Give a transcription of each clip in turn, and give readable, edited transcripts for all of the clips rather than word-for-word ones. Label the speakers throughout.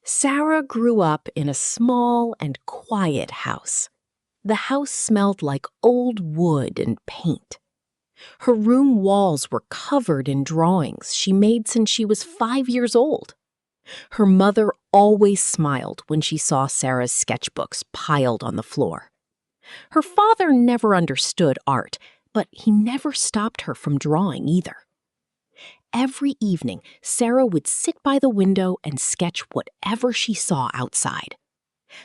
Speaker 1: Sara grew up in a small and quiet house. The house smelled like old wood and paint. Her room walls were covered in drawings she made since she was 5 years old. Her mother always smiled when she saw Sara's sketchbooks piled on the floor. Her father never understood art, but he never stopped her from drawing either. Every evening, Sara would sit by the window and sketch whatever she saw outside.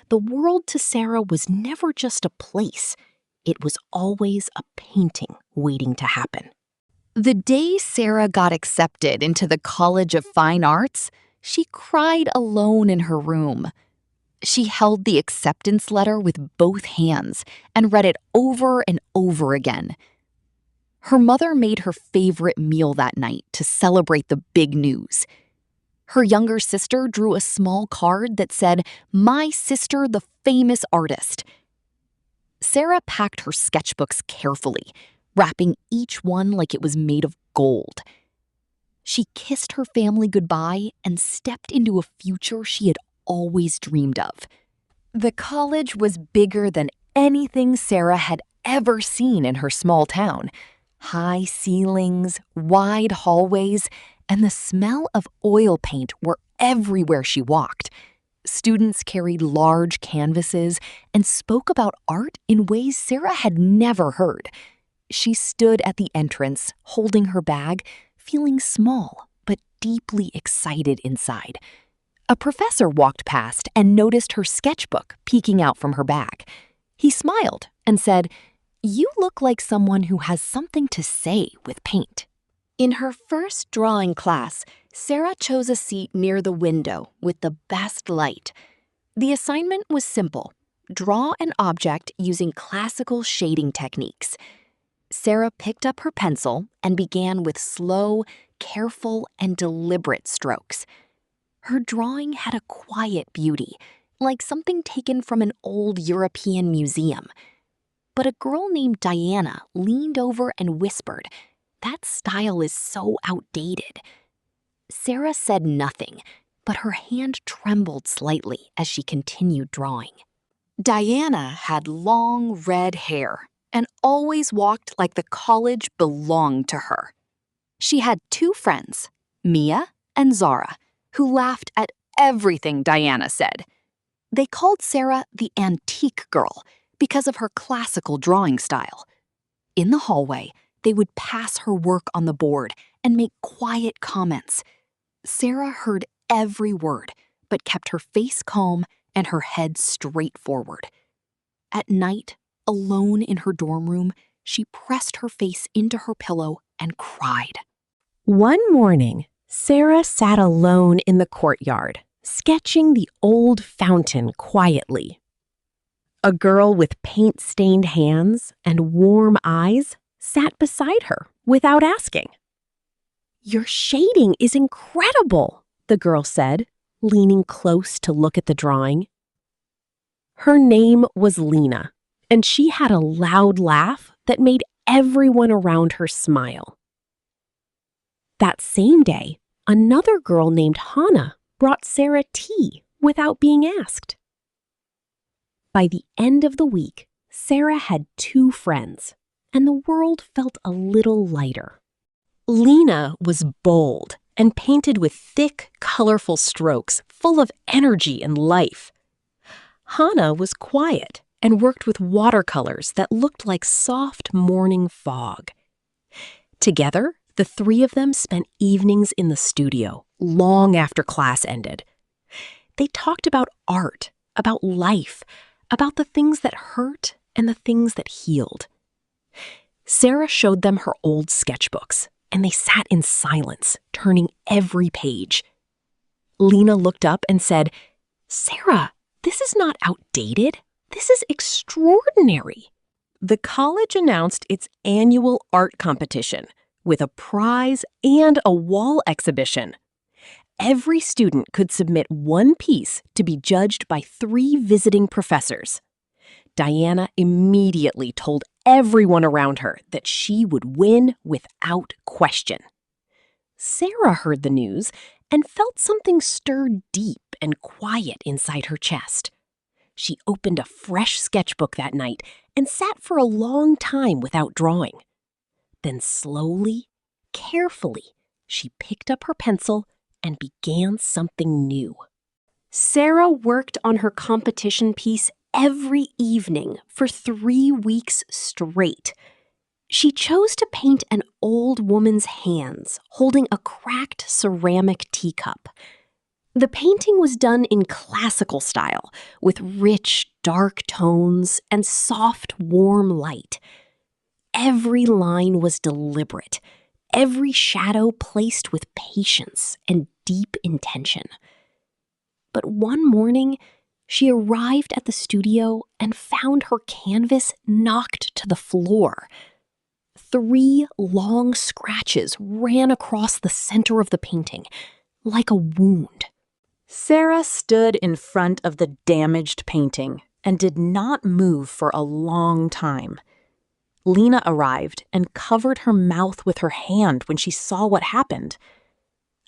Speaker 1: The world to Sara was never just a place. It was always a painting waiting to happen.
Speaker 2: The day Sara got accepted into the College of Fine Arts, she cried alone in her room. She held the acceptance letter with both hands and read it over and over again. Her mother made her favorite meal that night to celebrate the big news. Her younger sister drew a small card that said, "My sister, the famous artist." Sara packed her sketchbooks carefully, wrapping each one like it was made of gold. She kissed her family goodbye and stepped into a future she had always dreamed of. The college was bigger than anything Sara had ever seen in her small town. High ceilings, wide hallways, and the smell of oil paint were everywhere she walked. Students carried large canvases and spoke about art in ways Sara had never heard. She stood at the entrance, holding her bag, feeling small but deeply excited inside. A professor walked past and noticed her sketchbook peeking out from her bag. He smiled and said, "You look like someone who has something to say with paint." In her first drawing class, Sara chose a seat near the window with the best light. The assignment was simple: draw an object using classical shading techniques. Sara picked up her pencil and began with slow, careful, and deliberate strokes. Her drawing had a quiet beauty, like something taken from an old European museum. But a girl named Diana leaned over and whispered, "That style is so outdated." Sara said nothing, but her hand trembled slightly as she continued drawing. Diana had long red hair and always walked like the college belonged to her. She had two friends, Mia and Sara, who laughed at everything Diana said. They called Sara the antique girl because of her classical drawing style. In the hallway, they would pass her work on the board and make quiet comments. Sara heard every word, but kept her face calm and her head straight forward. At night, alone in her dorm room, she pressed her face into her pillow and cried.
Speaker 1: One morning, Sara sat alone in the courtyard, sketching the old fountain quietly. A girl with paint-stained hands and warm eyes sat beside her without asking. "Your shading is incredible," the girl said, leaning close to look at the drawing. Her name was Lena, and she had a loud laugh that made everyone around her smile. That same day, another girl named Hannah brought Sara tea without being asked. By the end of the week, Sara had 2 friends, and the world felt a little lighter. Lena was bold and painted with thick, colorful strokes full of energy and life. Hannah was quiet and worked with watercolors that looked like soft morning fog. Together, the 3 of them spent evenings in the studio long after class ended. They talked about art, about life, about the things that hurt and the things that healed. Sara showed them her old sketchbooks, and they sat in silence, turning every page. Lena looked up and said, "Sara, this is not outdated. This is extraordinary." The college announced its annual art competition with a prize and a wall exhibition. Every student could submit one piece to be judged by 3 visiting professors. Diana immediately told everyone around her that she would win without question. Sara heard the news and felt something stir deep and quiet inside her chest. She opened a fresh sketchbook that night and sat for a long time without drawing. Then slowly, carefully, she picked up her pencil and began something new. Sara worked on her competition piece every evening for 3 weeks straight. She chose to paint an old woman's hands holding a cracked ceramic teacup. The painting was done in classical style, with rich, dark tones and soft, warm light. Every line was deliberate, every shadow placed with patience and deep intention. But one morning, she arrived at the studio and found her canvas knocked to the floor. 3 long scratches ran across the center of the painting, like a wound.
Speaker 3: Sara stood in front of the damaged painting and did not move for a long time. Lena arrived and covered her mouth with her hand when she saw what happened.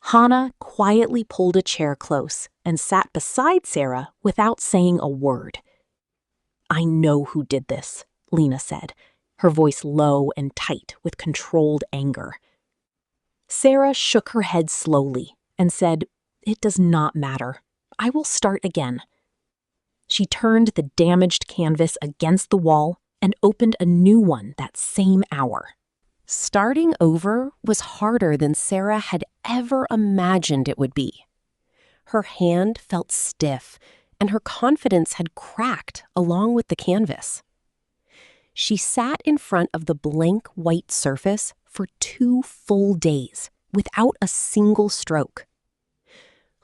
Speaker 3: Hannah quietly pulled a chair close and sat beside Sara without saying a word. "I know who did this," Lena said, her voice low and tight with controlled anger. Sara shook her head slowly and said, "It does not matter. I will start again." She turned the damaged canvas against the wall and opened a new one that same hour. Starting over was harder than Sara had ever imagined it would be. Her hand felt stiff, and her confidence had cracked along with the canvas. She sat in front of the blank white surface for 2 full days without a single stroke.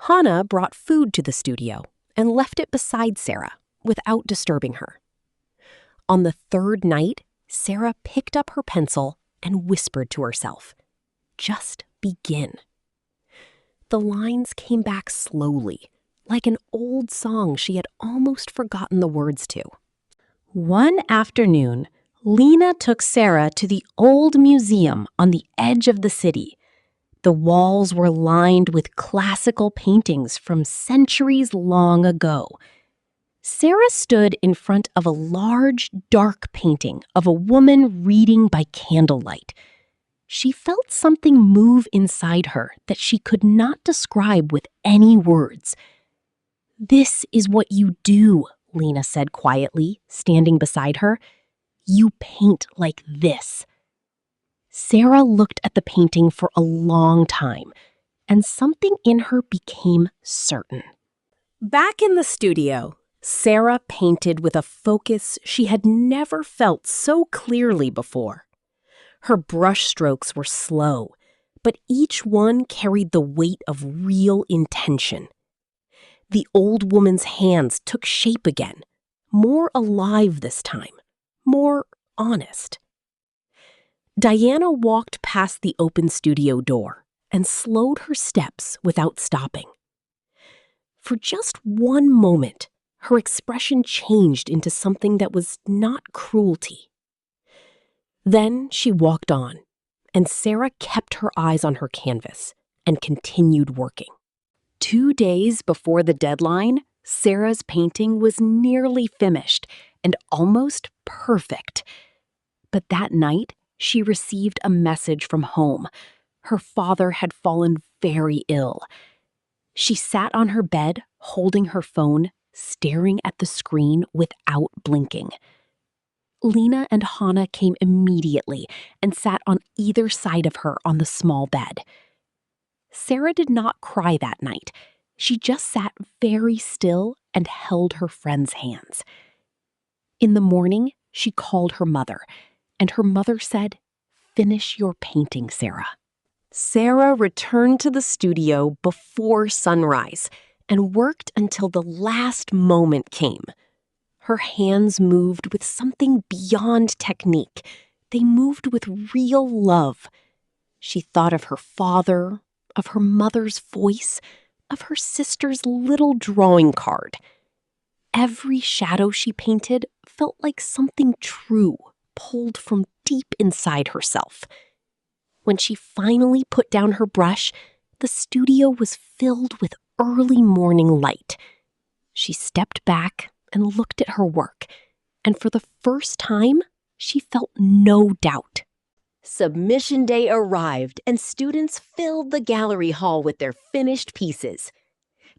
Speaker 3: Hannah brought food to the studio and left it beside Sara without disturbing her. On the 3rd night, Sara picked up her pencil and whispered to herself, "Just begin." The lines came back slowly, like an old song she had almost forgotten the words to. One afternoon, Lena took Sara to the old museum on the edge of the city. The walls were lined with classical paintings from centuries long ago. Sara stood in front of a large, dark painting of a woman reading by candlelight. She felt something move inside her that she could not describe with any words. "This is what you do," Lena said quietly, standing beside her. "You paint like this." Sara looked at the painting for a long time, and something in her became certain. Back in the studio, Sara painted with a focus she had never felt so clearly before. Her brush strokes were slow, but each one carried the weight of real intention. The old woman's hands took shape again, more alive this time, more honest. Diana walked past the open studio door and slowed her steps without stopping. For just one moment, her expression changed into something that was not cruelty. Then she walked on, and Sara kept her eyes on her canvas and continued working. 2 days before the deadline, Sara's painting was nearly finished and almost perfect. But that night, she received a message from home. Her father had fallen very ill. She sat on her bed, holding her phone, staring at the screen without blinking. Lena and Hannah came immediately and sat on either side of her on the small bed. Sara did not cry that night. She just sat very still and held her friend's hands. In the morning, she called her mother, and her mother said, "Finish your painting, Sara." Sara returned to the studio before sunrise and worked until the last moment came. Her hands moved with something beyond technique. They moved with real love. She thought of her father, of her mother's voice, of her sister's little drawing card. Every shadow she painted felt like something true, pulled from deep inside herself. When she finally put down her brush, the studio was filled with
Speaker 1: early morning light. She stepped back and looked at her work, and for the first time, she felt no doubt. Submission day arrived, and students filled the gallery hall with their finished pieces.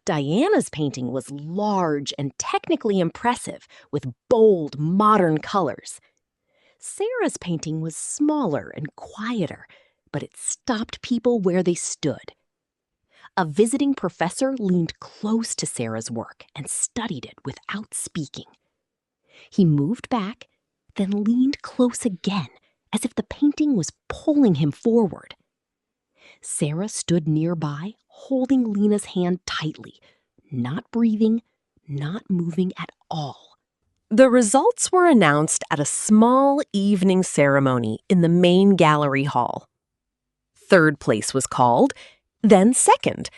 Speaker 1: Diana's painting was large and technically impressive, with bold, modern colors. Sara's painting was smaller and quieter, but it stopped people where they stood. A visiting professor leaned close to Sara's work and studied it without speaking. He moved back, then leaned close again, as if the painting was pulling him forward. Sara stood nearby, holding Lena's hand tightly, not breathing, not moving at all. The results were announced at a small evening ceremony in the main gallery hall. Third place was called, then second.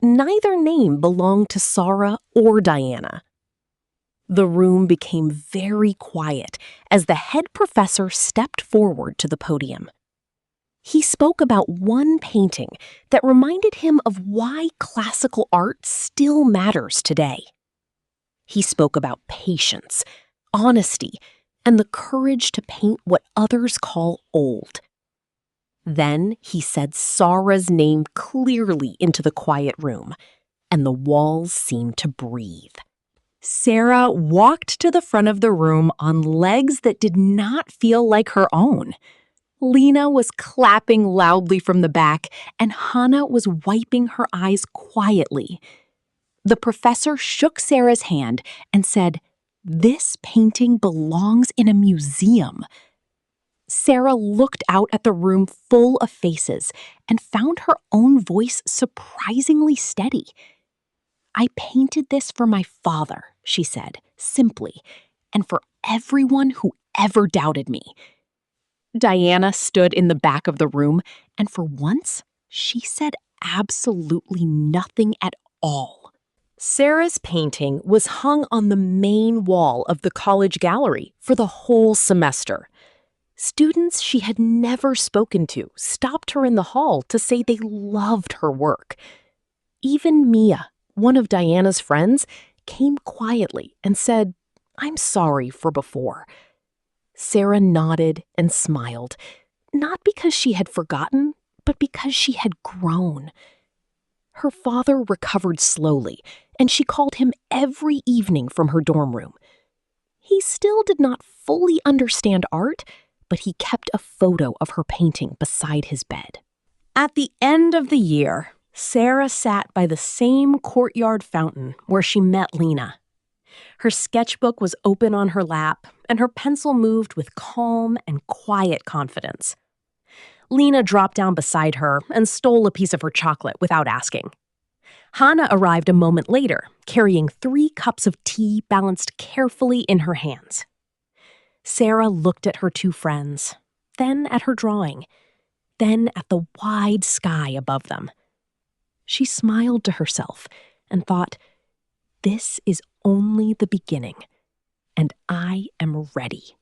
Speaker 1: Neither name belonged to Sara or Diana. The room became very quiet as the head professor stepped forward to the podium. He spoke about one painting that reminded him of why classical art still matters today. He spoke about patience, honesty, and the courage to paint what others call old. Then he said Sara's name clearly into the quiet room, and the walls seemed to breathe. Sara walked to the front of the room on legs that did not feel like her own. Lena was clapping loudly from the back, and Hannah was wiping her eyes quietly. The professor shook Sara's hand and said, "This painting belongs in a museum." Sara looked out at the room full of faces and found her own voice surprisingly steady. "I painted this for my father," she said, simply, "and for everyone who ever doubted me." Diana stood in the back of the room, and for once, she said absolutely nothing at all. Sara's painting was hung on the main wall of the college gallery for the whole semester. Students she had never spoken to stopped her in the hall to say they loved her work. Even Mia, one of Diana's friends, came quietly and said, "I'm sorry for before." Sara nodded and smiled, not because she had forgotten, but because she had grown. Her father recovered slowly, and she called him every evening from her dorm room. He still did not fully understand art, but he kept a photo of her painting beside his bed. At the end of the year, Sara sat by the same courtyard fountain where she met Lena. Her sketchbook was open on her lap, and her pencil moved with calm and quiet confidence. Lena dropped down beside her and stole a piece of her chocolate without asking. Hannah arrived a moment later, carrying 3 cups of tea balanced carefully in her hands. Sara looked at her 2 friends, then at her drawing, then at the wide sky above them. She smiled to herself and thought, "This is only the beginning, and I am ready."